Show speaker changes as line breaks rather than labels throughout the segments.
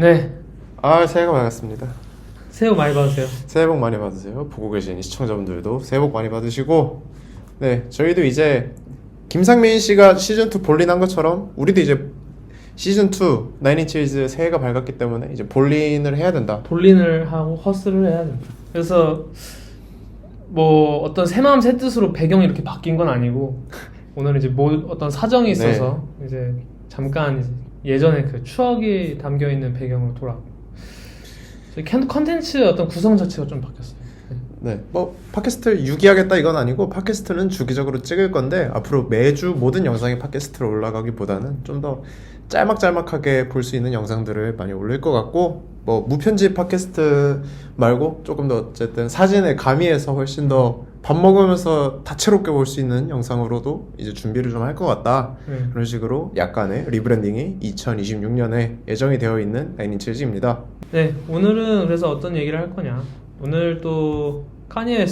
네,
새해가 밝았습니다.
새해 복 많이 받으세요.
새해 복 많이 받으세요. 보고 계신 시청자분들도 새해 복 많이 받으시고, 네, 저희도 이제 김상민 씨가 시즌2 볼린한 것처럼 우리도 이제 시즌2 나인인치즈 새해가 밝았기 때문에 이제 볼린을 해야 된다.
볼린을 하고 허스를 해야 됩니다. 그래서 뭐 어떤 새 마음 새 뜻으로 배경이 이렇게 바뀐 건 아니고 오늘은 이제 뭐 어떤 사정이 있어서 이제 잠깐 이제 예전에 그 추억이 담겨 있는 배경으로 돌아가고 컨텐츠 어떤 구성 자체가 좀 바뀌었어요.
네, 뭐 팟캐스트를 유기하겠다 이건 아니고 팟캐스트는 주기적으로 찍을 건데 앞으로 매주 모든 영상이 팟캐스트로 올라가기보다는 좀 더 짤막짤막하게 볼 수 있는 영상들을 많이 올릴 것 같고, 뭐 무편집 팟캐스트 말고 조금 더 어쨌든 사진을 가미해서 훨씬 더 밥 먹으면서 다채롭게 볼 수 있는 영상으로도 이제 준비를 좀 할 것 같다. 그런 식으로 약간의 리브랜딩이 2026년에 예정이 되어 있는 나인인치즈입니다.
네, 오늘은 그래서 어떤 얘기를 할 거냐. 오늘 또 카니에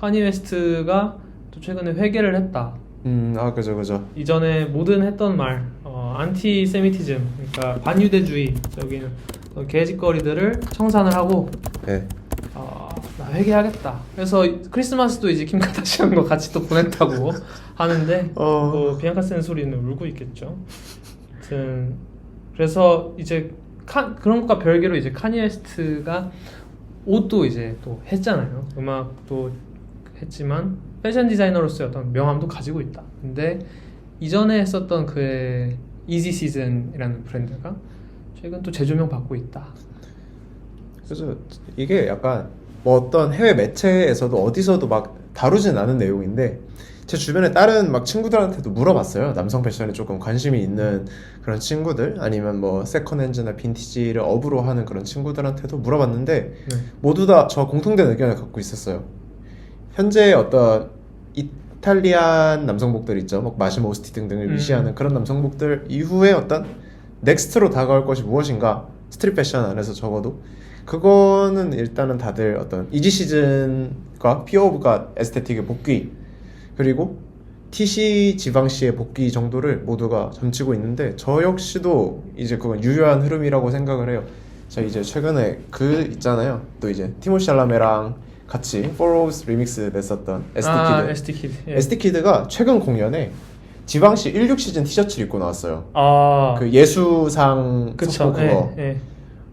웨스트가 또 최근에 회개를 했다.
그죠.
이전에 모든 했던 말, 안티세미티즘, 그러니까 반유대주의적인 개짓거리들을 청산을 하고,
네.
나 회개하겠다. 그래서 크리스마스도 이제 킴 카다시안과 같이 또 보냈다고 하는데, 뭐 비앙카 센소리는 울고 있겠죠. 아무튼 그래서 이제 그런 것과 별개로 이제 카니에 웨스트가 옷도 이제 또 했잖아요. 음악도 했지만 패션 디자이너로서의 어떤 명함도 가지고 있다. 근데 이전에 했었던 그의 이지 시즌이라는 브랜드가 최근 또 재조명 받고 있다.
그래서 이게 약간 뭐 어떤 해외 매체에서도 어디서도 막 다루진 않은 내용인데, 제 주변에 다른 막 친구들한테도 물어봤어요. 남성 패션에 조금 관심이 있는 그런 친구들, 아니면 뭐 세컨핸즈나 빈티지를 업으로 하는 그런 친구들한테도 물어봤는데 모두 다 저 공통된 의견을 갖고 있었어요. 현재 어떤 이탈리안 남성복들 있죠, 막 마시모 오스티 등등을 위시하는 그런 남성복들 이후에 어떤 넥스트로 다가올 것이 무엇인가, 스트릿 패션 안에서 적어도 그거는 일단은 다들 어떤 이지 시즌과 피어오브가 에스테틱의 복귀, 그리고 TC 지방시의 복귀 정도를 모두가 점치고 있는데, 저 역시도 이제 그건 유효한 흐름이라고 생각을 해요. 자, 이제 최근에 그 있잖아요, 또 이제 티모시 샬라메랑 같이 포로우스 리믹스 냈었던
SD 키드.
SD 키드가 최근 공연에 지방시 16 시즌 티셔츠를 입고 나왔어요. 그 예수상
그쵸.
그거.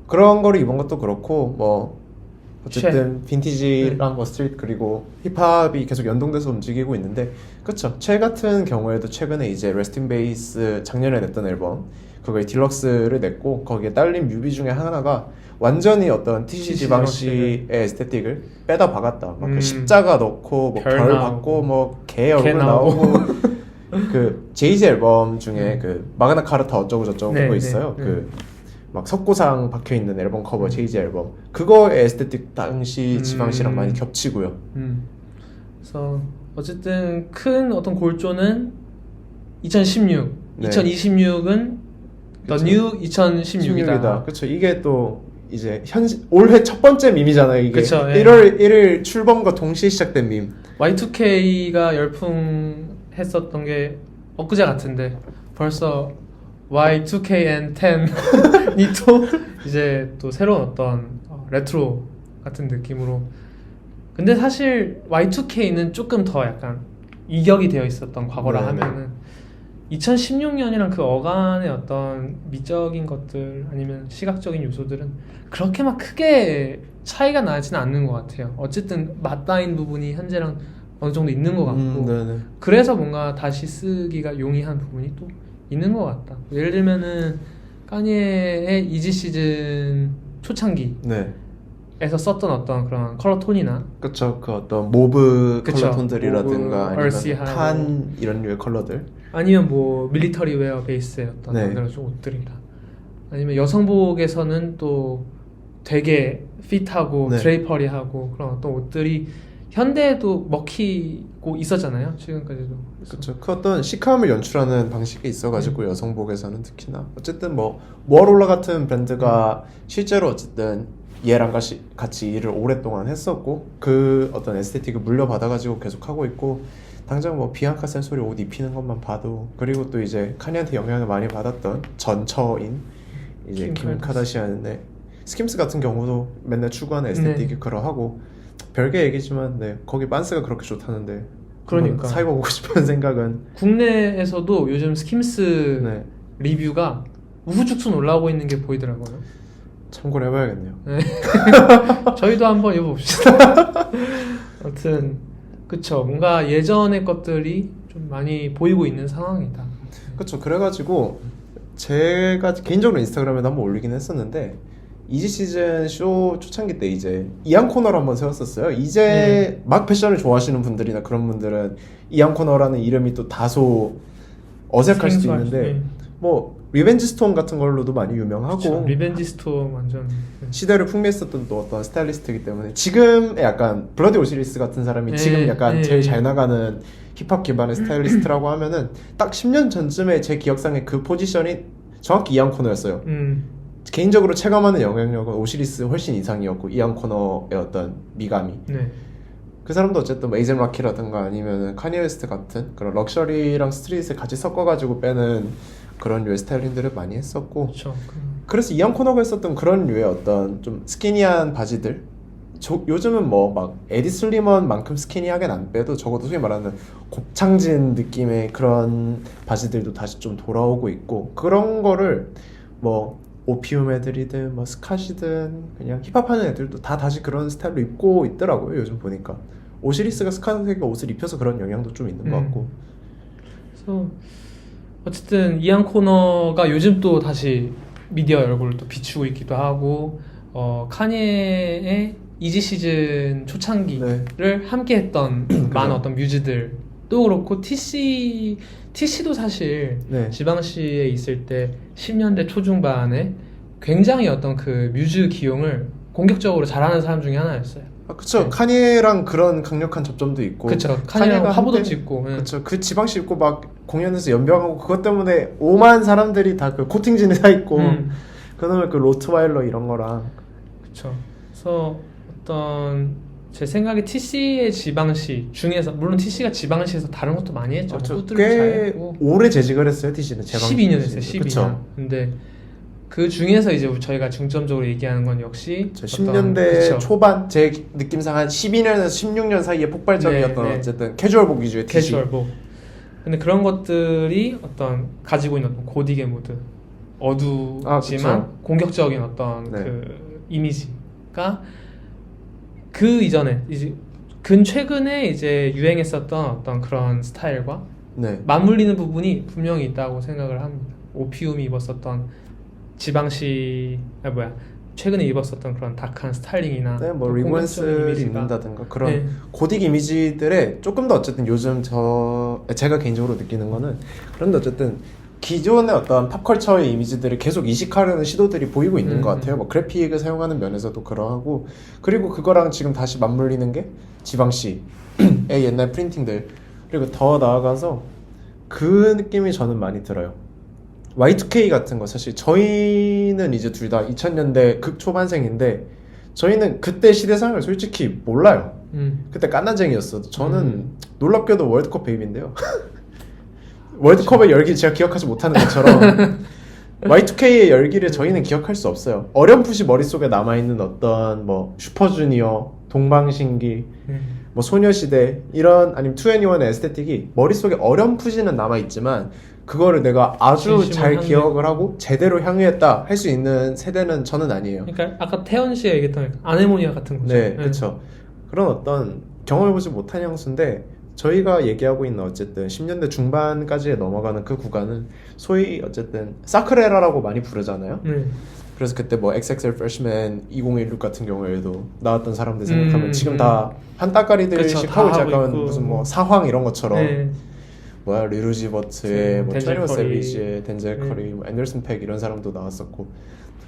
그런 거를 입은 것도 그렇고, 뭐 어쨌든 빈티지랑 뭐 스트릿 그리고 힙합이 계속 연동돼서 움직이고 있는데, 그쵸. 최 같은 경우에도 최근에 이제 레스팅 베이스 작년에 냈던 앨범 그거에 딜럭스를 냈고, 거기에 딸린 뮤비 중에 하나가 완전히 어떤 TC 지방시의 에스테틱을 빼다 박았다. 막 그 십자가 넣고 뭐 별 받고 뭐 개 얼굴 나오고 그 제이지 앨범 중에 그 마그나 카르타 어쩌고 저쩌고 그거 있어요. 그 막 석고상 박혀 있는 앨범 커버, 제이지 앨범, 그거의 에스테틱 당시 지방시랑 많이 겹치고요.
그래서 어쨌든 큰 어떤 골조는 2016, 2026은 The New 2016이다.
그렇죠. 이게 또 이제 올해 첫 번째 밈이잖아요. 이게
그쵸,
1월 1일 출범과 동시에 시작된 밈.
Y2K가 열풍했었던 게 엊그제 같은데 벌써 Y2K and 10이 또 이제 또 새로운 어떤 레트로 같은 느낌으로. 근데 사실 Y2K는 조금 더 약간 이격이 되어 있었던 과거라 하면은 2016년이랑 그 어간의 어떤 미적인 것들 아니면 시각적인 요소들은 그렇게 막 크게 차이가 나지는 않는 것 같아요. 어쨌든 맞닿인 부분이 현재랑 어느 정도 있는 것 같고, 그래서 뭔가 다시 쓰기가 용이한 부분이 또 있는 것 같다. 예를 들면은 카니에의 이지 시즌 초창기에서 썼던 어떤 그런 컬러 톤이나,
그쵸, 그 어떤 모브 컬러 톤들이라든가 아니면 탄 이런 류의 컬러들,
아니면 뭐 밀리터리 웨어 베이스의 어떤 옷들이나, 아니면 여성복에서는 또 되게 핏하고 드레이퍼리하고 그런 어떤 옷들이 현대에도 먹히고 있었잖아요, 지금까지도.
그렇죠. 그 어떤 시크함을 연출하는 방식이 있어가지고 여성복에서는 특히나. 어쨌든 뭐 모아롤라 같은 브랜드가 실제로 어쨌든 얘랑 같이 일을 오랫동안 했었고, 그 어떤 에스테틱을 물려받아가지고 계속 하고 있고, 당장 뭐 비앙카 센소리 옷 입히는 것만 봐도, 그리고 또 이제 카니한테 영향을 많이 받았던 전처인 이제 김 카다시안의 스킴스 같은 경우도 맨날 추구하는 에스테틱이 그러하고 별개 얘기지만 네, 거기 빤스가 그렇게 좋다는데
그러니까
사입어보고 싶은 생각은
국내에서도 요즘 스킴스
네,
리뷰가 우후죽순 올라오고 있는 게 보이더라고요.
참고를 해봐야겠네요.
네. 저희도 한번 입어봅시다. 아무튼 그쵸, 뭔가 예전의 것들이 좀 많이 보이고 있는 상황이다.
그렇죠. 그래가지고 제가 개인적으로 인스타그램에도 한번 올리긴 했었는데 이지 시즌 쇼 초창기 때 이제 이안 코너를 한번 세웠었어요. 이제 막 패션을 좋아하시는 분들이나 그런 분들은 이안 코너라는 이름이 또 다소 어색할 수도
생소할
있는데
수-
뭐 리벤지 스톰 같은 걸로도 많이 유명하고
그쵸, 리벤지 스톰 완전
시대를 풍미했었던 또 어떤 스타일리스트이기 때문에 지금의 약간 블러디 오시리스 같은 사람이
네,
지금 약간
네.
제일 잘 나가는 힙합 기반의 스타일리스트라고 하면은 딱 10년 전쯤에 제 기억상에 그 포지션이 정확히 이안 코너였어요. 개인적으로 체감하는 영향력은 오시리스 훨씬 이상이었고 이안 코너의 어떤 미감이
네.
그 사람도 어쨌든 뭐 에이젠 라키라든가 아니면 카니 웨스트 같은 그런 럭셔리랑 스트릿을 같이 섞어가지고 빼는 그런 류의 스타일링들을 많이 했었고
그쵸.
그래서 이안 코너가 했었던 그런 류의 어떤 좀 스키니한 바지들 요즘은 뭐 막 에디 슬리먼만큼 스키니하게는 안 빼도 적어도 소위 말하는 곱창진 느낌의 그런 바지들도 다시 좀 돌아오고 있고 그런 거를 뭐 오피움 애들이든 뭐 스캇이든 그냥 힙합하는 애들도 다 다시 그런 스타일로 입고 있더라고요. 요즘 보니까 오시리스가 스캇의 옷을 입혀서 그런 영향도 좀 있는 것 같고
그래서 어쨌든 이안 코너가 요즘 또 다시 미디어 얼굴을 또 비추고 있기도 하고 카니에의 이지 시즌 초창기를 함께 했던 많은 어떤 뮤즈들도 그렇고 TC도 사실
네.
지방시에 있을 때 10년대 초중반에 굉장히 어떤 그 뮤즈 기용을 공격적으로 잘하는 사람 중에 하나였어요.
아, 그쵸.
네.
카니에랑 그런 강력한 접점도 있고
그쵸. 카니랑 화보도
한때-
찍고. 예.
그쵸. 그 지방시 입고 막 공연에서 연병하고 그것 때문에 오만 사람들이 다 그 코팅진에 다 있고 그다음에 그 로트와일러 이런 거랑
그쵸. 그래서 어떤 제 생각에 TC의 지방시 중에서 물론 TC가 지방시에서 다른 것도 많이 했죠.
그쵸.
후드도
꽤
잘했고
오래 재직을 했어요. TC는
12년 했어요. 12년.
그쵸.
근데 그 중에서 이제 저희가 중점적으로 얘기하는 건 역시
저
어떤-
10년대
그쵸.
초반 제 느낌상 한 12년에서 16년 사이에 폭발점이었던
네, 네.
어쨌든 캐주얼복 위주의 TC.
캐주얼복. 근데 그런 것들이 어떤 가지고 있는 어떤 고딕의 무드, 어두지만
그쵸.
공격적인 어떤
네.
그 이미지가 그 이전에 이제 최근에 이제 유행했었던 어떤 그런 스타일과
네.
맞물리는 부분이 분명히 있다고 생각을 합니다. 오피움이 입었었던 최근에 입었었던 그런 다크한 스타일링이나
네, 뭐
또 공격적인
리본스를
이미지가
입는다든가 그런
네.
고딕 이미지들에 조금 더 어쨌든 요즘 제가 개인적으로 느끼는 거는 그런데 어쨌든 기존의 어떤 팝컬처의 이미지들을 계속 이식하려는 시도들이 보이고 있는 것 같아요. 뭐 그래픽을 사용하는 면에서도 그러하고 그리고 그거랑 지금 다시 맞물리는 게 지방시의 옛날 프린팅들 그리고 더 나아가서 그 느낌이 저는 많이 들어요. Y2K 같은 거 사실 저희는 이제 둘 다 2000년대 극초반생인데 저희는 그때 시대상을 솔직히 몰라요. 그때 깐난쟁이였어도 저는 놀랍게도 월드컵 베이비인데요. 월드컵의 열기 제가 기억하지 못하는 것처럼 Y2K의 열기를 저희는 기억할 수 없어요. 어렴풋이 머릿속에 남아있는 어떤 뭐 슈퍼주니어, 동방신기, 뭐 소녀시대 이런 아니면 2NE1의 에스테틱이 머릿속에 어렴풋이는 남아있지만 그거를 내가 아주
진심을
잘
향유했고.
기억을 하고 제대로 향유했다 할 수 있는 세대는 저는 아니에요.
그러니까 아까 태연 씨가 얘기했던 아네모니아 같은 거죠.
네, 그렇죠. 그런 어떤 경험해보지 못한 향수인데 저희가 얘기하고 있는 어쨌든 10년대 중반까지 넘어가는 그 구간은 소위 어쨌든 사크레라라고 많이 부르잖아요. 그래서 그때 뭐 XXL Freshman 2016 같은 경우에도 나왔던 사람들 생각하면 지금 다 한따까리들씩
그쵸, 다
하고 있지
하고
약간
있고.
무슨 뭐 사황 이런 것처럼
네.
뭐야 리루지 버트의 뭐
덴젤
21
커리.
세비지의 덴젤 커리, 뭐 앤더슨 팩 이런 사람도 나왔었고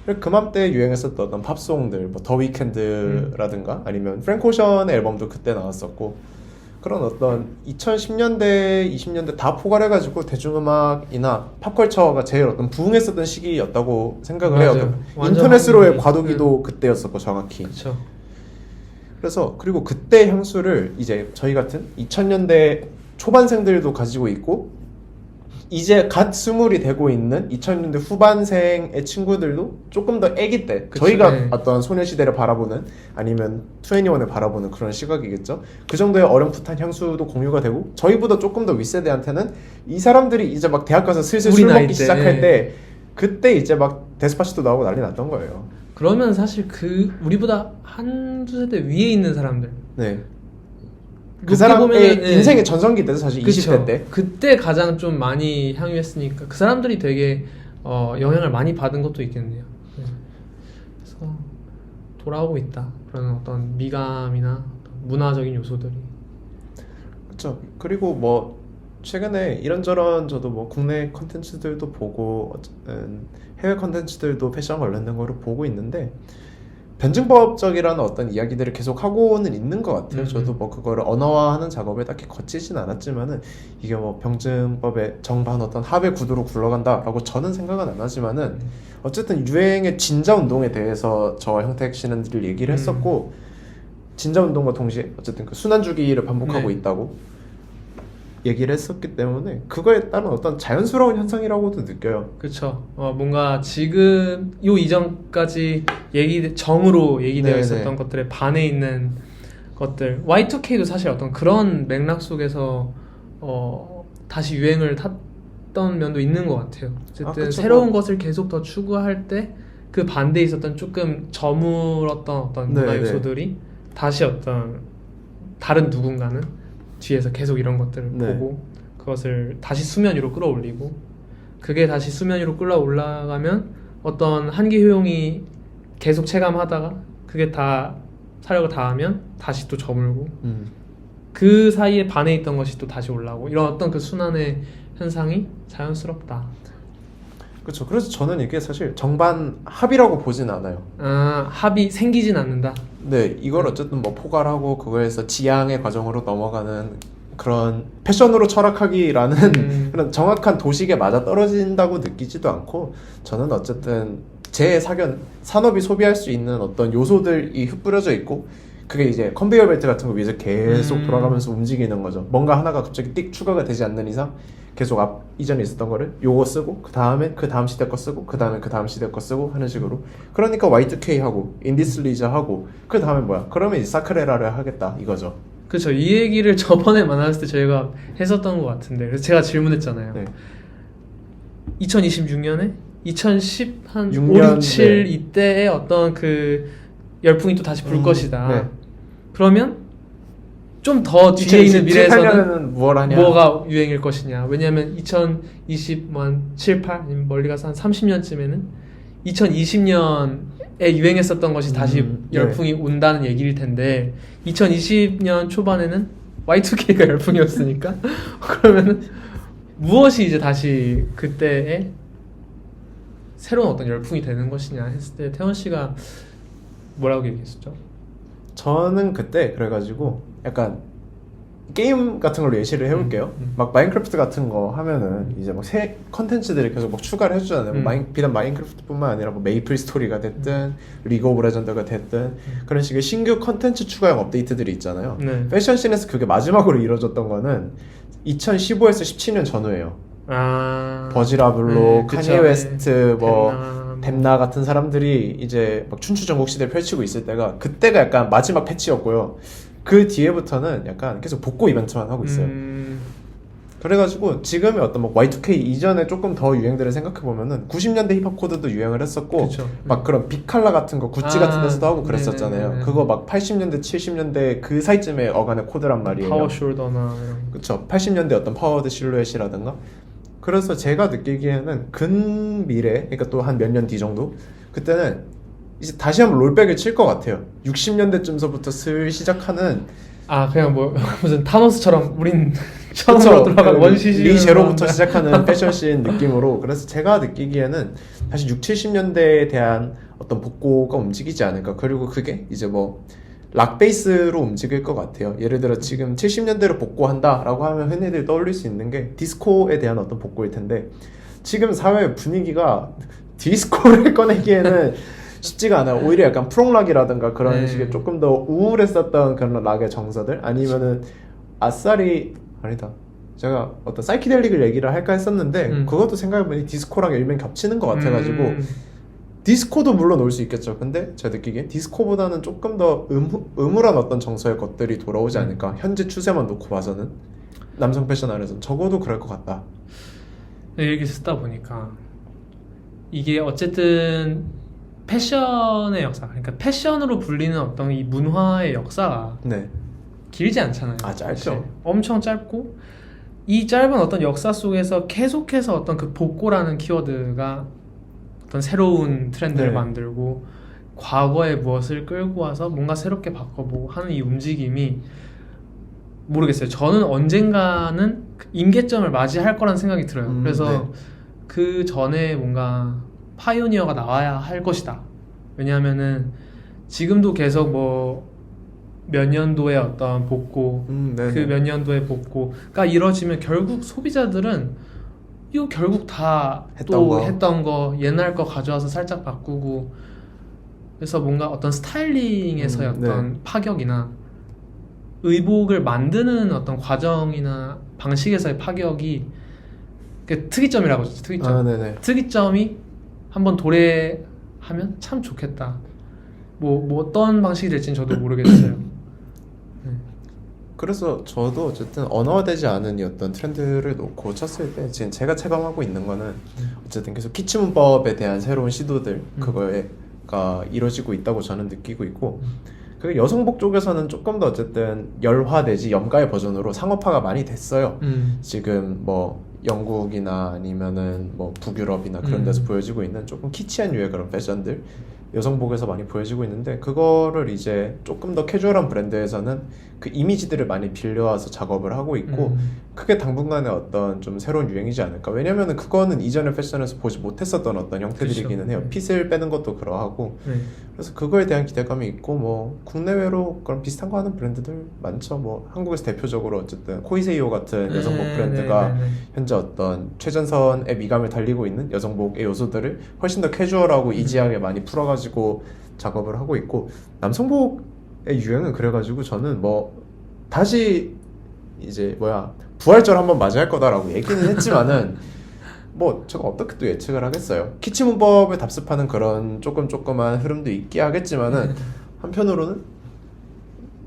그리고 그맘때 유행했었던 어떤 팝송들 뭐 더 위켄드라든가 아니면 프랭크 오션의 앨범도 그때 나왔었고 그런 어떤 2010년대, 20년대 다 포괄해가지고 대중음악이나 팝컬처가 제일 어떤 부흥했었던 시기였다고 생각을 해요.
맞아요.
그
완전
인터넷으로의
한국이-
과도기도 그때였었고 정확히.
그렇죠.
그래서 그리고 그때 향수를 이제 저희 같은 2000년대 초반생들도 가지고 있고 이제 갓 스물이 되고 있는 2000년대 후반생의 친구들도 조금 더 애기 때
그쵸,
저희가
네.
어떤 소녀시대를 바라보는 아니면 2NE1을 바라보는 그런 시각이겠죠. 그 정도의 어렴풋한 향수도 공유가 되고 저희보다 조금 더 윗세대한테는 이 사람들이 이제 막 대학 가서 슬슬
우리
술
나이
먹기
때.
시작할 때 그때 이제 막 데스파시토 나오고 난리 났던 거예요.
그러면 사실 그 우리보다 한두 세대 위에 있는 사람들
네. 그
높게
사람의
보면은, 네.
인생의 전성기 때도 사실
그쵸.
20대 때.
그때 가장 좀 많이 향유했으니까 그 사람들이 되게 영향을 많이 받은 것도 있겠네요. 네. 그래서 돌아오고 있다. 그런 어떤 미감이나 어떤 문화적인 요소들이.
그렇죠. 그리고 뭐 최근에 이런저런 저도 뭐 국내 컨텐츠들도 보고 어쨌든 해외 컨텐츠들도 패션 관련된 거를 보고 있는데 변증법적이라는 어떤 이야기들을 계속 하고는 있는 것 같아요. 저도 뭐 그거를 언어화하는 작업을 딱히 거치진 않았지만은 이게 뭐 병증법의 정반 어떤 합의 구도로 굴러간다라고 저는 생각은 안 하지만은 어쨌든 유행의 진자 운동에 대해서 저와 형택 씨는 늘 얘기를 했었고 진자 운동과 동시에 어쨌든 그 순환 주기를 반복하고
네.
있다고 얘기를 했었기 때문에 그거에 따른 어떤 자연스러운 현상이라고도 느껴요.
그렇죠. 뭔가 지금 요 이전까지 정으로 얘기되어
네네.
있었던 것들에 반해 있는 것들. Y2K도 사실 어떤 그런 맥락 속에서 다시 유행을 탔던 면도 있는 것 같아요. 어쨌든
그쵸.
새로운 것을 계속 더 추구할 때 그 반대에 있었던 조금 저물었던 어떤 문화
네네.
요소들이 다시 어떤 다른 누군가는 뒤에서 계속 이런 것들을
네.
보고 그것을 다시 수면 위로 끌어올리고 그게 다시 수면 위로 끌어올라가면 어떤 한기 효용이 계속 체감하다가 그게 다 사력을 다하면 다시 또 저물고 그 사이에 반해 있던 것이 또 다시 올라오고 이런 어떤 그 순환의 현상이 자연스럽다.
그렇죠. 그래서 저는 이게 사실 정반 합이라고 보진 않아요.
합이 생기진 않는다.
네, 이걸 어쨌든 뭐 포괄하고 그거에서 지향의 과정으로 넘어가는 그런 패션으로 철학하기라는 그런 정확한 도식에 맞아 떨어진다고 느끼지도 않고 저는 어쨌든 제 사견 산업이 소비할 수 있는 어떤 요소들이 흩뿌려져 있고 그게 이제 컨베이어 벨트 같은 거 위에서 계속 돌아가면서 움직이는 거죠. 뭔가 하나가 갑자기 띡 추가가 되지 않는 이상 계속 이전에 있었던 거를 요거 쓰고 그 다음에 그 다음 시대 거 쓰고 그 다음에 그 다음 시대 거 쓰고 하는 식으로 그러니까 Y2K 하고 인디슬리저 하고 그 다음에 뭐야 그러면 이제 사크레라를 하겠다 이거죠.
그렇죠. 이 얘기를 저번에 만났을 때 저희가 했었던 것 같은데 그래서 제가 질문했잖아요.
네.
2026년에 2010 한 5,
6년,
6, 7
네.
이때의 어떤 그 열풍이 또 다시 불 것이다.
네.
그러면 좀 더 뒤에 있는 미래에서는
2028년에는 무얼 하냐
뭐가 유행일 것이냐. 왜냐하면 2020, 7, 8 아니면 멀리 가서 한 30년쯤에는 2020년에 유행했었던 것이 다시
네.
열풍이 온다는 얘기일 텐데 2020년 초반에는 Y2K가 열풍이었으니까 그러면은 무엇이 이제 다시 그때의 새로운 어떤 열풍이 되는 것이냐 했을 때 태원 씨가 뭐라고 얘기했었죠?
저는 그때 그래가지고 약간 게임 같은 걸로 예시를 해볼게요. 막 마인크래프트 같은 거 하면은 이제 막 새 컨텐츠들이 계속 막 추가를 해주잖아요. 비단 마인크래프트뿐만 아니라 뭐 메이플 스토리가 됐든 리그 오브 레전드가 됐든 그런 식의 신규 컨텐츠 추가형 업데이트들이 있잖아요.
네.
패션 씬에서 그게 마지막으로 이루어졌던 거는 2015에서 17년 전후예요. 버지라블로,
그쵸.
카니에 웨스트, 뭐
댐나,
댐나 같은 사람들이 이제 막 춘추 전국 시대를 펼치고 있을 때가 그때가 약간 마지막 패치였고요. 그 뒤에부터는 약간 계속 복고 이벤트만 하고 있어요. 그래가지고 지금의 어떤 뭐 Y2K 이전에 조금 더 유행들을 생각해 보면은 90년대 힙합 코드도 유행을 했었고
그쵸.
막 그런 빅칼라 같은 거 구찌 같은 데서도 하고
네네네네.
그랬었잖아요. 그거 막 80년대 70년대 그 사이쯤에 어간의 코드란 말이에요.
파워 숄더나 이런
그쵸. 80년대 어떤 파워드 실루엣이라든가. 그래서 제가 느끼기에는 근미래, 그러니까 또 한 몇 년 뒤 정도? 그때는 이제 다시 한번 롤백을 칠 것 같아요. 60년대쯤서부터 슬 시작하는
그냥 뭐 무슨 타노스처럼 우린 처음으로 돌아간 원시시
리제로부터 시작하는 패션씬 느낌으로. 그래서 제가 느끼기에는 다시 6, 70년대에 대한 어떤 복고가 움직이지 않을까. 그리고 그게 이제 뭐 락 베이스로 움직일 것 같아요. 예를 들어 지금 70년대로 복고한다라고 하면 흔히들 떠올릴 수 있는 게 디스코에 대한 어떤 복고일 텐데 지금 사회 분위기가 디스코를 꺼내기에는 쉽지가 않아요. 오히려 약간 프롱락이라든가 그런
네.
식의 조금 더 우울했었던 그런 락의 정서들 아니면은 아싸리 아니다 제가 어떤 사이키델릭을 얘기를 할까 했었는데 그것도 생각해보니 디스코랑 일면 겹치는 것 같아가지고 디스코도 물론 올 수 있겠죠. 근데 제가 느끼기엔 디스코보다는 조금 더 음울한 어떤 정서의 것들이 돌아오지 않을까. 현재 추세만 놓고 봐서는 남성 패션 안에서는 적어도 그럴 것 같다.
얘기 듣다 보니까 이게 어쨌든 패션의 역사, 그러니까 패션으로 불리는 어떤 이 문화의 역사가
네.
길지 않잖아요.
아, 짧죠.
사실. 엄청 짧고 이 짧은 어떤 역사 속에서 계속해서 어떤 그 복고라는 키워드가 어떤 새로운 트렌드를
네.
만들고 과거의 무엇을 끌고 와서 뭔가 새롭게 바꿔보고 하는 이 움직임이 모르겠어요. 저는 언젠가는 그 임계점을 맞이할 거라는 생각이 들어요. 그래서
네.
그 전에 뭔가 파이오니어가 나와야 할 것이다. 왜냐하면은 지금도 계속 뭐 몇 년도의 어떤 복고,
네네.
그 몇 년도의 복고가 이뤄지면 결국 소비자들은 이거 결국 다 또 했던 거 옛날 거 가져와서 살짝 바꾸고, 그래서 뭔가 어떤 스타일링에서의 어떤 파격이나 의복을 만드는 어떤 과정이나 방식에서의 파격이 그 특이점이라고 하죠. 특이점.
네네.
특이점이 한번 도래하면 참 좋겠다. 뭐 어떤 방식이 될지는 저도 모르겠어요.
그래서 저도 어쨌든 언어화되지 않은 이 어떤 트렌드를 놓고 쳤을 때 지금 제가 체감하고 있는 거는 어쨌든 계속 키치 문법에 대한 새로운 시도들 그거가 이루어지고 있다고 저는 느끼고 있고, 그 여성복 쪽에서는 조금 더 어쨌든 열화 내지 염가의 버전으로 상업화가 많이 됐어요. 지금 뭐 영국이나 아니면은 뭐 북유럽이나 그런 데서 보여지고 있는 조금 키치한 유의 그런 패션들 여성복에서 많이 보여지고 있는데, 그거를 이제 조금 더 캐주얼한 브랜드에서는 그 이미지들을 많이 빌려와서 작업을 하고 있고, 그게 당분간의 어떤 좀 새로운 유행이지 않을까. 왜냐면은 그거는 이전의 패션에서 보지 못했었던 어떤 형태들이기는 해요. 핏을 빼는 것도 그러하고. 그래서 그거에 대한 기대감이 있고, 뭐 국내외로 그런 비슷한 거 하는 브랜드들 많죠. 뭐 한국에서 대표적으로 어쨌든 코이세이오 같은 여성복 브랜드가 현재 어떤 최전선의 미감을 달리고 있는 여성복의 요소들을 훨씬 더 캐주얼하고 이지하게 많이 풀어가지고 작업을 하고 있고, 남성복의 유행은 그래가지고 저는 뭐 다시 이제 부활절 한번 맞이할 거다라고 얘기는 했지만은 뭐 제가 어떻게 또 예측을 하겠어요. 키치 문법을 답습하는 그런 조금만 흐름도 있게 하겠지만은 한편으로는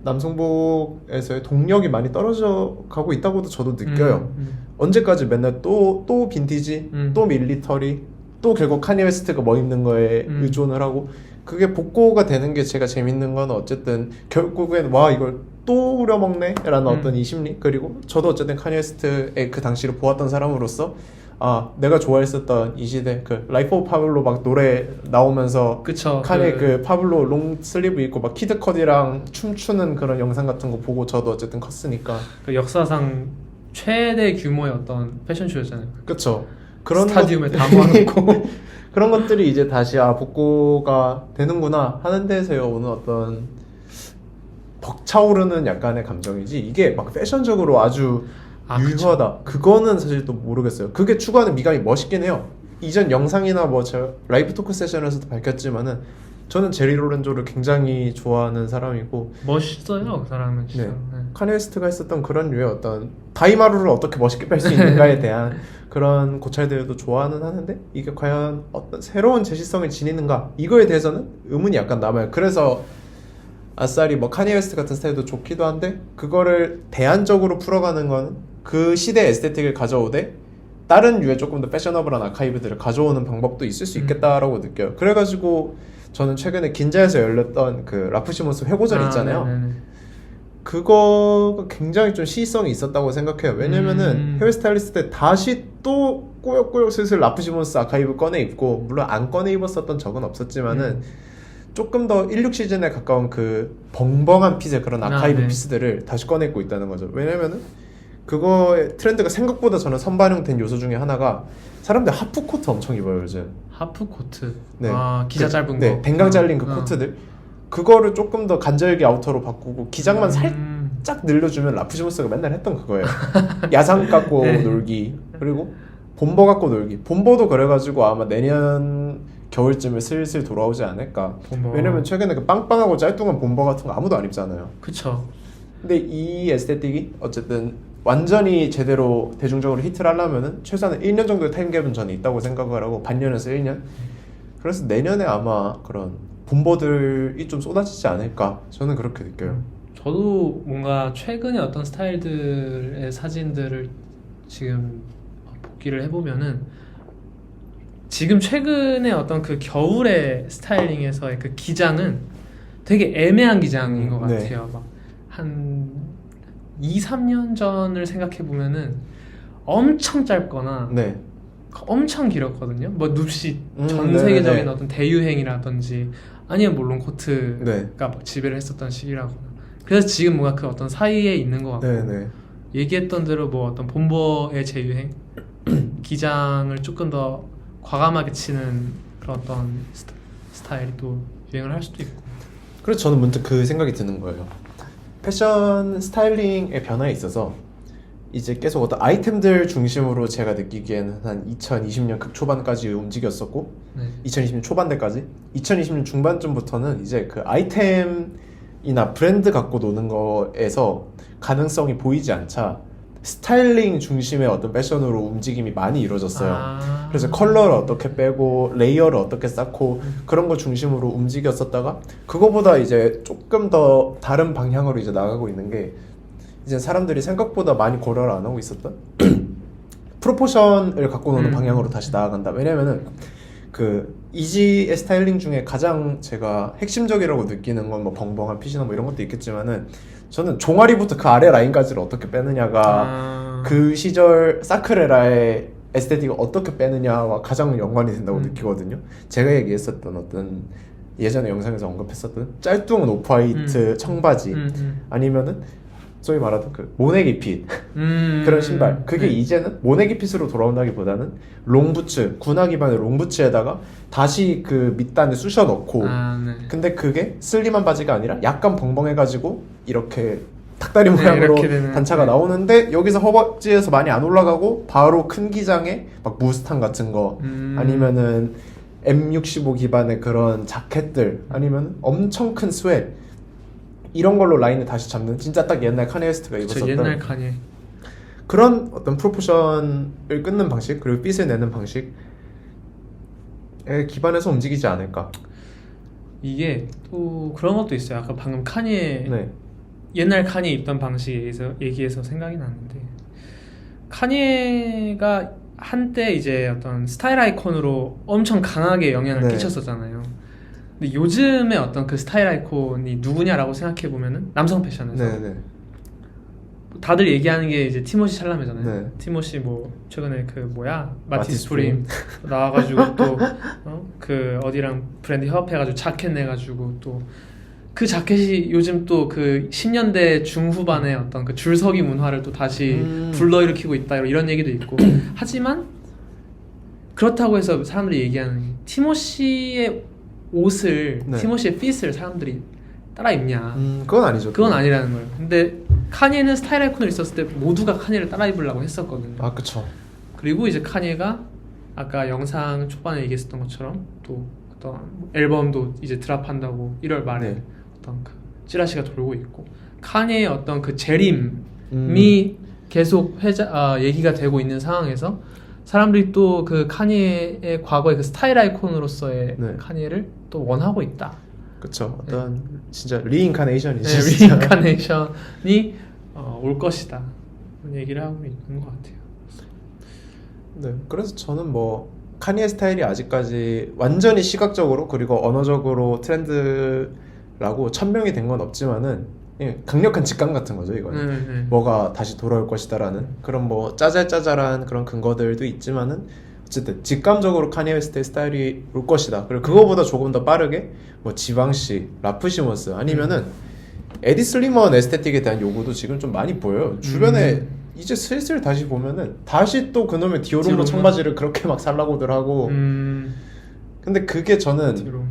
남성복에서의 동력이 많이 떨어져 가고 있다고도 저도 느껴요. 언제까지 맨날 또 빈티지, 또 밀리터리, 또 결국 카니 웨스트가 뭐 입는 거에 의존을 하고, 그게 복고가 되는 게 제가 재밌는 건 어쨌든 결국엔 와 이걸 또 우려먹네 라는 어떤 이 심리. 그리고 저도 어쨌든 카니 웨스트의 그 당시를 보았던 사람으로서 아 내가 좋아했었던 이 시대 그 라이프 오브 파블로 막 노래 나오면서
그쵸,
카니 그 파블로 롱 슬리브 입고 막 키드 커디랑 춤추는 그런 영상 같은 거 보고 저도 어쨌든 컸으니까.
그 역사상 최대 규모의 어떤 패션쇼였잖아요.
그쵸. 그런
스타디움에 다 모아놓고
그런 것들이 이제 다시 복고가 되는구나 하는 데서 오는 어떤 벅차오르는 약간의 감정이지, 이게 막 패션적으로 아주 유효하다 그거는 사실 또 모르겠어요. 그게 추구하는 미감이 멋있긴 해요. 이전 영상이나 뭐 제가 라이브 토크 세션에서도 밝혔지만은 저는 제리 롤렌조를 굉장히 좋아하는 사람이고
멋있어요 그 사람은 진짜.
네. 카니 웨스트가 했었던 그런 류의 어떤 다이마루를 어떻게 멋있게 뺄 수 있는가에 대한 그런 고찰들도 좋아는 하는데, 이게 과연 어떤 새로운 제시성을 지니는가 이거에 대해서는 의문이 약간 남아요. 그래서 아싸리 뭐 카니 웨스트 같은 스타일도 좋기도 한데, 그거를 대안적으로 풀어가는 건 그 시대의 에스테틱을 가져오되 다른 류의 조금 더 패셔너블한 아카이브들을 가져오는 방법도 있을 수 있겠다라고 느껴요. 그래가지고 저는 최근에 긴자에서 열렸던 그 라프시몬스 회고전 있잖아요.
네네네.
그거가 굉장히 좀 시의성이 있었다고 생각해요. 왜냐면은 해외 스타일리스트 때 다시 또 꾸역꾸역 슬슬 라프시몬스 아카이브 꺼내 입고, 물론 안 꺼내 입었었던 적은 없었지만은 조금 더 16 시즌에 가까운 그 벙벙한 핏의 그런 아카이브 피스들을 다시 꺼내 입고 있다는 거죠. 왜냐면은 그거의 트렌드가 생각보다 저는 선반영된 요소 중에 하나가 사람들 하프 코트 엄청 입어요 요즘.
하프 코트.
네.
기자 짧은 거.
네, 댕강 잘린 그 코트들. 그거를 조금 더 간절기 아우터로 바꾸고 기장만 살짝 늘려주면 라프시몬스가 맨날 했던 그거예요. 야상 갖고 놀기, 그리고 본버 갖고 놀기. 본버도 그래가지고 아마 내년 겨울쯤에 슬슬 돌아오지 않을까. 본버. 왜냐면 최근에 그 빵빵하고 짤뚱한 본버 같은 거 아무도 안 입잖아요.
그쵸.
근데 이 에스테틱이 어쨌든 완전히 제대로 대중적으로 히트를 하려면은 최소한 1년 정도의 타임갭은 저는 있다고 생각을 하고 반년에서 1년. 그래서 내년에 아마 그런 본보들이 좀 쏟아지지 않을까 저는 그렇게 느껴요.
저도 뭔가 최근에 어떤 스타일들의 사진들을 지금 복기를 해보면은 지금 최근에 어떤 그 겨울의 스타일링에서의 그 기장은 되게 애매한 기장인 것
네.
같아요. 막 한 2, 3년 전을 생각해 보면은 엄청 짧거나
네.
엄청 길었거든요. 뭐 눕시 전
네네네.
세계적인 어떤 대유행이라든지 아니면 뭐 롱코트가
네.
막 지배를 했었던 시기라거나. 그래서 지금 뭔가 그 어떤 사이에 있는 것 같고
네네.
얘기했던 대로 뭐 어떤 본버의 재유행 기장을 조금 더 과감하게 치는 그런 어떤 스타일이 또 유행을 할 수도 있고.
그래서 저는 문득 그 생각이 드는 거예요. 패션 스타일링의 변화에 있어서 이제 계속 어떤 아이템들 중심으로 제가 느끼기에는 한 2020년 극초반까지 움직였었고
네.
2020년 초반대까지 2020년 중반쯤부터는 이제 그 아이템이나 브랜드 갖고 노는 거에서 가능성이 보이지 않자 스타일링 중심의 어떤 패션으로 움직임이 많이 이루어졌어요.
아.
그래서 컬러를 어떻게 빼고 레이어를 어떻게 쌓고 그런 거 중심으로 움직였었다가 그거보다 이제 조금 더 다른 방향으로 이제 나가고 있는 게 이제 사람들이 생각보다 많이 고려를 안 하고 있었던 프로포션을 갖고 노는 방향으로 다시 나아간다. 왜냐면은 그 이지의 스타일링 중에 가장 제가 핵심적이라고 느끼는 건 뭐 벙벙한 핏이나 뭐 이런 것도 있겠지만은 저는 종아리부터 그 아래 라인까지를 어떻게 빼느냐가 그 시절 사크레라의 에스테틱을 어떻게 빼느냐와 가장 연관이 된다고 느끼거든요. 제가 얘기했었던 어떤 예전에 영상에서 언급했었던 짤뚱한 오프화이트 청바지 아니면은 소위 말하던 그 모내기 핏 그런 신발 그게 이제는 모내기 핏으로 돌아온다기보다는 롱부츠 군화 기반의 롱부츠에다가 다시 그 밑단을 쑤셔 넣고
네.
근데 그게 슬림한 바지가 아니라 약간 벙벙해가지고 이렇게 닭다리
네,
모양으로
이렇게 되는,
단차가
네.
나오는데 여기서 허벅지에서 많이 안 올라가고 바로 큰 기장에 막 무스탕 같은 거 아니면은 M65 기반의 그런 자켓들 아니면 엄청 큰 스웨트 이런 걸로 라인을 다시 잡는 진짜 딱 옛날 카니 웨스트가
저
입었었던
옛날 카니에
그런 어떤 프로포션을 끊는 방식 그리고 핏을 내는 방식에 기반해서 움직이지 않을까.
이게 또 그런 것도 있어요. 아까 방금 카니에
네.
옛날 카니에 입던 방식에 얘기해서 생각이 났는데 카니에가 한때 이제 어떤 스타일 아이콘으로 엄청 강하게 영향을
네.
끼쳤었잖아요. 근데 요즘에 어떤 그 스타일 아이콘이 누구냐라고 생각해 보면은 남성 패션에서
네네.
다들 얘기하는 게 이제 티모시 샬라메잖아요.
네.
티모시 뭐 최근에 그 뭐야
마티스
마티스 프림 나와가지고 또 그 어디랑 브랜드 협업해가지고 자켓 내가지고 또 그 자켓이 요즘 또 그 10년대 중후반의 어떤 그 줄서기 문화를 또 다시 불러일으키고 있다 이런 얘기도 있고 하지만 그렇다고 해서 사람들이 얘기하는 게 티모시의 옷을
네.
티모시의 핏을 사람들이 따라 입냐
그건 아니죠.
그건 아니라는 거예요. 근데 카니에는 스타일 아이콘을 있었을 때 모두가 카니를 따라 입으려고 했었거든요.
아 그쵸.
그리고 이제 카니가 아까 영상 초반에 얘기했었던 것처럼 또 어떤 앨범도 이제 드랍한다고 1월 말에
네.
어떤 그 찌라시가 돌고 있고 카니의 어떤 그 재림이 계속 얘기가 되고 있는 상황에서 사람들이 또 그 카니의 과거의 그 스타일 아이콘으로서의
네.
카니를 또 원하고 있다.
그쵸. 어떤 진짜 리인카네이션이죠.
네,
진짜.
리인카네이션이 올 것이다. 그런 얘기를 하고 있는 것 같아요.
네. 그래서 저는 뭐 카니의 스타일이 아직까지 완전히 시각적으로 그리고 언어적으로 트렌드라고 천명이 된 건 없지만은 강력한 직감 같은 거죠 이거는. 뭐가 다시 돌아올 것이다라는 그런 뭐 짜잘짜잘한 그런 근거들도 있지만은 어쨌든 직감적으로 카니 웨스트의 스타일이 올 것이다. 그리고 그거보다 조금 더 빠르게 뭐 지방시, 라프 시몬스 아니면은 에디 슬리먼 에스테틱에 대한 요구도 지금 좀 많이 보여요. 주변에 이제 슬슬 다시 보면은 다시 또 그놈의 디오롬로 청바지를 그렇게 막 살라고들 하고 근데 그게 저는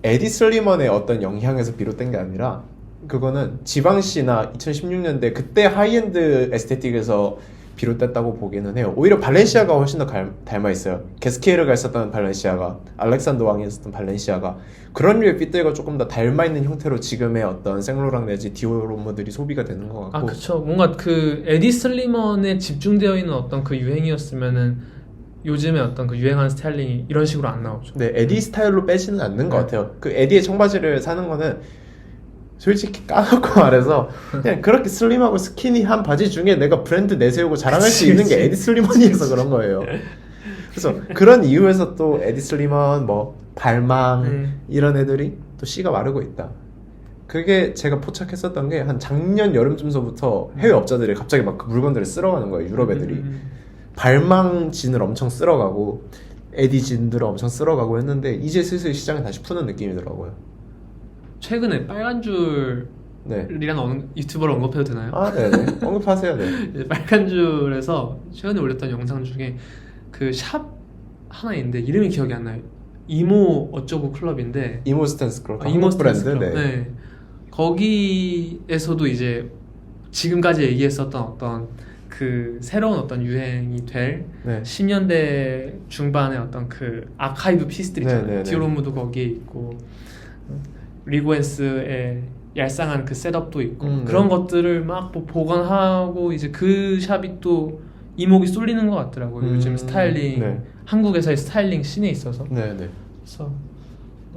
에디 슬리먼의 어떤 영향에서 비롯된 게 아니라 그거는 지방시나 2016년대 그때 하이엔드 에스테틱에서 비롯됐다고 보기는 해요. 오히려 발렌시아가 훨씬 더 닮아 있어요. 게스케르가 있었던 발렌시아가, 알렉산더 왕이 있었던 발렌시아가 그런 류의 핏들과 조금 더 닮아 있는 형태로 지금의 어떤 생로랑 내지 디오로모들이 소비가 되는 것 같고.
아 그쵸. 뭔가 그 에디 슬리먼에 집중되어 있는 어떤 그 유행이었으면은 요즘에 어떤 그 유행하는 스타일링이 이런 식으로 안 나오죠.
네, 에디 스타일로 빼지는 않는 것
네.
같아요. 그 에디의 청바지를 사는 거는 솔직히 까놓고 말해서 그냥 그렇게 슬림하고 스키니한 바지 중에 내가 브랜드 내세우고 자랑할 수 있는 게 에디 슬리먼이어서 그런 거예요. 그래서 그런 이유에서 또 에디 슬리먼, 뭐 발망 이런 애들이 또 씨가 마르고 있다. 그게 제가 포착했었던 게 한 작년 여름쯤서부터 해외 업자들이 갑자기 막그 물건들을 쓸어가는 거예요. 유럽 애들이 발망 진을 엄청 쓸어가고 에디 진들을 엄청 쓸어가고 했는데 이제 슬슬 시장이 다시 푸는 느낌이더라고요.
최근에 빨간 줄이라는
네.
유튜버를 언급해도 되나요?
아, 네네. 언급하세요. 네.
이제 빨간 줄에서 최근에 올렸던 영상 중에 그 샵 하나 있는데 이름이 기억이 안 나요. 이모 어쩌고 클럽인데
이모 스탠스 클럽,
이모
한국
스탠스
브랜드.
클럽.
네.
네. 거기에서도 이제 지금까지 얘기했었던 어떤 그 새로운 어떤 유행이 될
네.
10년대 중반의 어떤 그 아카이브 피스들 있잖아요.
네, 네, 네.
디오로무도 거기에 있고 리고엔스의 얄쌍한 그 셋업도 있고 그런
네.
것들을 막 뭐 보관하고 이제 그 샵이 또 이목이 쏠리는 것 같더라고요. 요즘 스타일링
네.
한국에서의 스타일링 씬에 있어서
네네.
그래서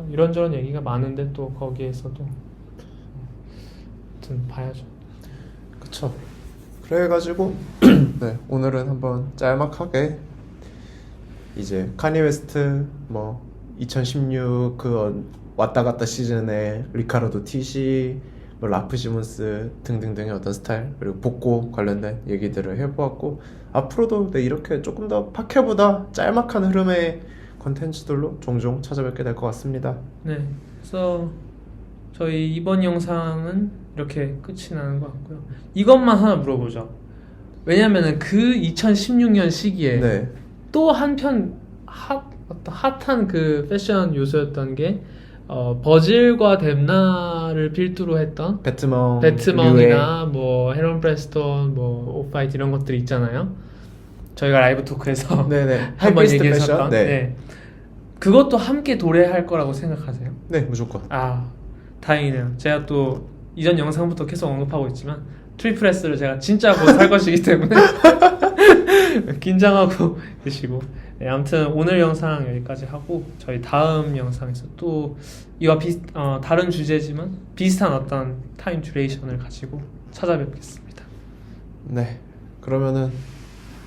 이런저런 얘기가 많은데 또 거기에서도 아무튼 봐야죠.
그쵸. 그래가지고 네, 오늘은 한번 짤막하게 이제 카니 웨스트 뭐 2016 그 왔다 갔다 시즌에 리카르도 티시 뭐 라프 시몬스 등등등의 어떤 스타일 그리고 복고 관련된 얘기들을 해보았고 앞으로도 네, 이렇게 조금 더 팟캐보다 짤막한 흐름의 컨텐츠들로 종종 찾아뵙게 될 것 같습니다.
네, 그래서 저희 이번 영상은 이렇게 끝이 나는 것 같고요. 이것만 하나 물어보죠. 왜냐면은 그 2016년 시기에
네.
또 한편 핫한 그 패션 요소였던 게 버질과 뎀나를 필두로 했던 배트멍이나 뭐 헤런 프레스톤, 뭐 오프화이트 이런 것들이 있잖아요. 저희가 라이브 토크에서
네네.
한번
하이피스트
얘기했었던.
패션? 네.
네. 그것도 함께 도래할 거라고 생각하세요?
네, 무조건.
아, 다행이네요. 제가 또 이전 영상부터 계속 언급하고 있지만 트리플 S를 제가 진짜 곧 살 것이기 때문에 긴장하고 계시고. 네, 아무튼 오늘 영상 여기까지 하고 저희 다음 영상에서 또 이와 다른 주제지만 비슷한 어떤 타임 듀레이션을 가지고 찾아뵙겠습니다.
네, 그러면은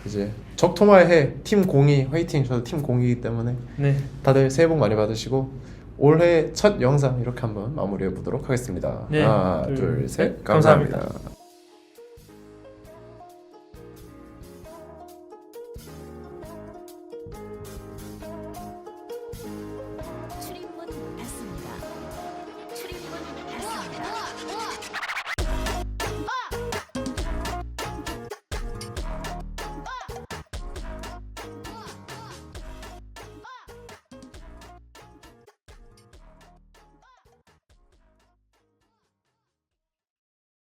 이제 적토마의 해 팀 공이 화이팅. 저도 팀 공이기 때문에
네,
다들 새해 복 많이 받으시고 올해 첫 영상 이렇게 한번 마무리해 보도록 하겠습니다.
네,
하나,
둘,
둘, 셋.
감사합니다.
감사합니다.